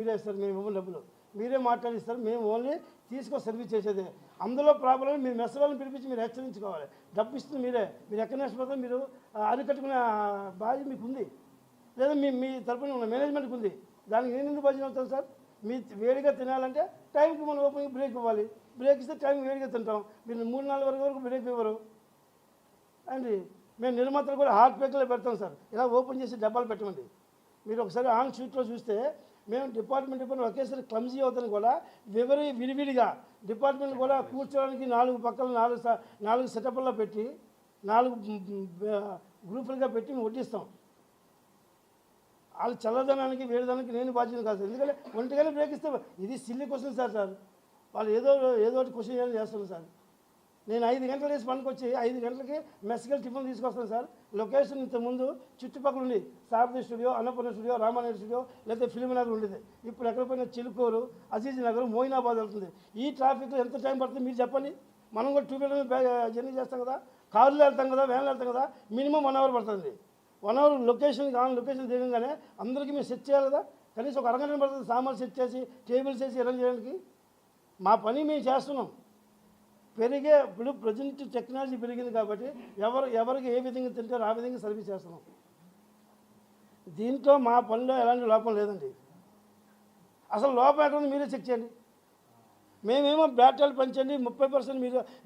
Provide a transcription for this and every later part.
మీరే ఇస్తారు, మేము ఇవ్వము డబ్బులు, మీరే మాట్లాడిస్తారు, మేము ఓన్లీ తీసుకొని సర్వీస్ చేసేదే. అందులో ప్రాబ్లం మీరు మెస్ వాళ్ళని పిలిపించి మీరు హెచ్చరించుకోవాలి. డబ్బు ఇస్తుంది మీరే, మీరు ఎక్కడ నష్టపోతారో మీరు అరికట్టుకునే బాధ్యత మీకు ఉంది, లేదా మీ తరపున ఉన్న మేనేజ్మెంట్కి ఉంది. దానికి నేను ఎందుకు బాధ్యత అవుతాను సార్? మీ వేడిగా తినాలంటే టైంకి మనం ఓపెన్ బ్రేక్ ఇవ్వాలి, బ్రేక్ ఇస్తే టైం వేడిగా తింటాం. మీరు 3-4 వరకు బ్రేక్ ఇవ్వరు అండి. మేము నిర్మాతలు కూడా హాట్ ప్యాక్లో పెడతాం సార్, ఇలా ఓపెన్ చేసి డబ్బాలు పెట్టమండి. మీరు ఒకసారి ఆన్ షూట్లో చూస్తే మేము డిపార్ట్మెంట్ ఒకేసారి క్లమ్జీ అవుతాను కూడా విడివిడిగా డిపార్ట్మెంట్ కూడా కూర్చోడానికి 4 పక్కల 4 సెటప్ల్లో పెట్టి 4 గ్రూపులుగా పెట్టి మేము వడ్డిస్తాం. వాళ్ళు చల్లదనానికి వేడిదనానికి నేను బాధ్యత కాదు. ఎందుకంటే ఒంటిగానే బ్రేక్ ఇస్తే ఇది సిల్లీ క్వశ్చన్ సార్ వాళ్ళు ఏదో ఒకటి క్వశ్చన్ చేస్తున్నారు సార్. నేను 5 గంటలు వేసి పనికొచ్చి 5 గంటలకి మెస్కెళ్ళి టిఫిన్ తీసుకొస్తాను సార్. లొకేషన్ ఇంతకుముందు చుట్టుపక్కల ఉండి Sarathi studio, Annapurna studio, Ramanaidu studio, లేకపోతే ఫిల్మ్ నగర్ ఉండేది. ఇప్పుడు ఎక్కడ పోయినా చిలుకూరు, అజీజ్ నగర్, మోయినాబాద్ వెళ్తుంది. ఈ ట్రాఫిక్లో ఎంత టైం పడుతుంది మీరు చెప్పండి? మనం కూడా 2 వీలర్ జర్నీ చేస్తాం కదా, కార్లో వెళ్తాం కదా, వ్యాన్లో వెళ్తాం కదా, మినిమం 1 అవర్ పడుతుంది. 1 అవర్ లొకేషన్ దిగంగానే అందరికీ మేము సెట్ చేయాలి కదా, కనీసం ఒక అరగంట పడుతుంది సామాన్లు సెట్ చేసి టేబుల్స్ వేసి అరేంజ్ చేయడానికి. మా పని మేము చేస్తున్నాం. ఇప్పుడు ప్రజెంట్ టెక్నాలజీ పెరిగింది కాబట్టి ఎవరికి ఏ విధంగా తింటారో ఆ విధంగా సర్వీస్ చేస్తున్నాం. దీంట్లో మా పనిలో ఎలాంటి లోపం లేదండి. అసలు లోపం ఎక్కడ మీరే చెక్ చేయండి. మేమేమో బ్యాటాలు పంచండి 30%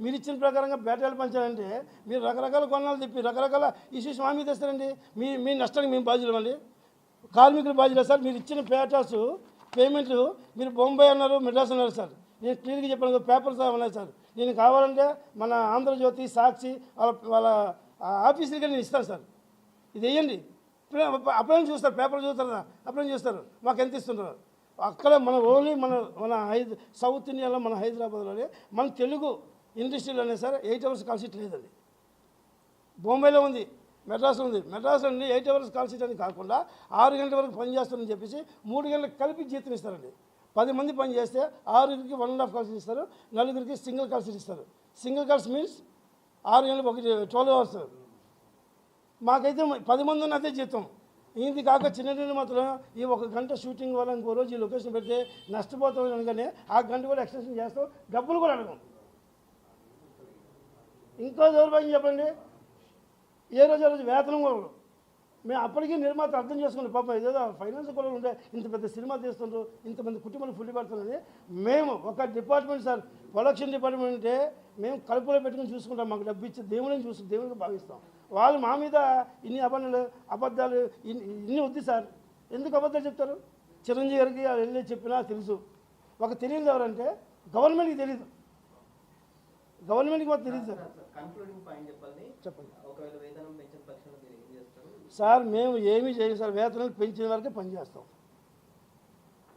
మీరు ఇచ్చిన ప్రకారంగా బ్యాటాలు పంచాలంటే మీరు రకరకాల కొన్నాళ్ళు తిప్పి రకరకాల ఇష్యూస్ మా మీద తెస్తారండి. మీ నష్టానికి మేము బాధ్యులు అండి, కార్మికులు బాధ్యులు సార్. మీరు ఇచ్చిన పేమెంట్లు మీరు బొంబాయి అన్నారు, మెడ్రాస్ అన్నారు సార్. నేను క్లియర్గా చెప్పాను, పేపర్స్ ఉన్నాయి సార్. నేను కావాలంటే మన ఆంధ్రజ్యోతి, సాక్షి వాళ్ళ ఆఫీసులకి నేను ఇస్తాను సార్, ఇది వేయండి. అప్పుడే చూస్తారు, పేపర్ చూస్తారు కదా, అప్పుడే చూస్తారు మాకు ఎంత ఇస్తుంటారు. అక్కడ ఓన్లీ మన సౌత్ ఇండియాలో మన హైదరాబాద్లోనే మన తెలుగు ఇండస్ట్రీలోనే సార్ 8 అవర్స్ కాల్ షీట్ లేదండి. బొంబాయిలో ఉంది, మెడ్రాస్లో ఉంది. మెడ్రాస్లో ఉండి 8 అవర్స్ కాల్ షీట్ అని కాకుండా 6 గంటల వరకు పని చేస్తారని చెప్పేసి 3 గంటలకు కలిపి జీతం ఇస్తారండి. 10 మంది పని చేస్తే 6కి 1.5 కాల్ షీట్ ఇస్తారు, 4కి సింగిల్ కాల్ షీట్ ఇస్తారు. సింగిల్ కాల్స్ మీన్స్ 6 గంటలు 12 అవర్స్. మాకైతే 10 మంది ఉన్న అదే జీతం. ఇది కాక చిన్న మాత్రం ఈ 1 గంట షూటింగ్ వల్ల ఇంకో రోజు ఈ లొకేషన్ పెడితే నష్టపోతాం అనగానే ఆ గంట కూడా ఎక్స్టెన్షన్ చేస్తాం, డబ్బులు కూడా అడగం. ఇంకో దౌర్భాగ్యం చెప్పండి, ఏ రోజు వేతనం కూడా మేము అప్పటికీ నిర్మాత అర్థం చేసుకున్నాం. పాపం ఏదో ఫైనాన్స్ కూడా ఉండే ఇంత పెద్ద సినిమా తీస్తుండ్రు, ఇంతమంది కుటుంబాలు ఫుడ్ పడుతుందని. మేము ఒక డిపార్ట్మెంట్ సార్, ప్రొడక్షన్ డిపార్ట్మెంట్ అంటే మేము కడుపులో పెట్టుకుని చూసుకుంటాం. మాకు డబ్బు ఇచ్చి దేవుడికి భావిస్తాం. వాళ్ళు మా మీద ఇన్ని అబద్ధాలు ఇన్ని వద్దు సార్. ఎందుకు అబద్ధాలు చెప్తారు? చిరంజీవి గారికి వెళ్ళి చెప్పినా తెలుసు. ఒక తెలియదు ఎవరంటే గవర్నమెంట్కి తెలియదు, గవర్నమెంట్కి మాకు తెలియదు సార్. చెప్పండి సార్. మేము ఏమీ చేయం సార్, వేతనాలు పెంచిన వరకే పనిచేస్తాం.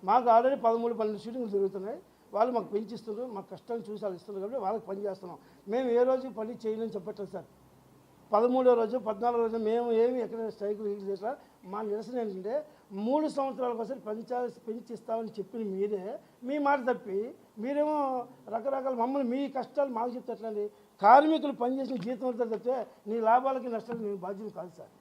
మాకు ఆల్రెడీ 13-12 షూటింగ్లు జరుగుతున్నాయి, వాళ్ళు మాకు పెంచిస్తున్నారు, మాకు కష్టాన్ని చూసి వాళ్ళు ఇస్తున్నారు కాబట్టి వాళ్ళకి పని చేస్తున్నాం. మేము ఏ రోజు పని చేయలేని చెప్పట్లేదు సార్. 13వ రోజు 14వ రోజు మేము ఏమి ఎక్కడ స్ట్రైకులు చేసినా మా నిరసన ఏంటంటే 3 సంవత్సరాలకు ఒకసారి పెంచిస్తామని చెప్పిన మీరే మీ మాట తప్పి మీరేమో రకరకాల మమ్మల్ని మీ కష్టాలు మాకు చెప్తే ఎట్లండి? కార్మికులు పనిచేసిన జీతం తప్పితే నీ లాభాలకి నష్టాలకి మేము బాధ్యత కాదు సార్.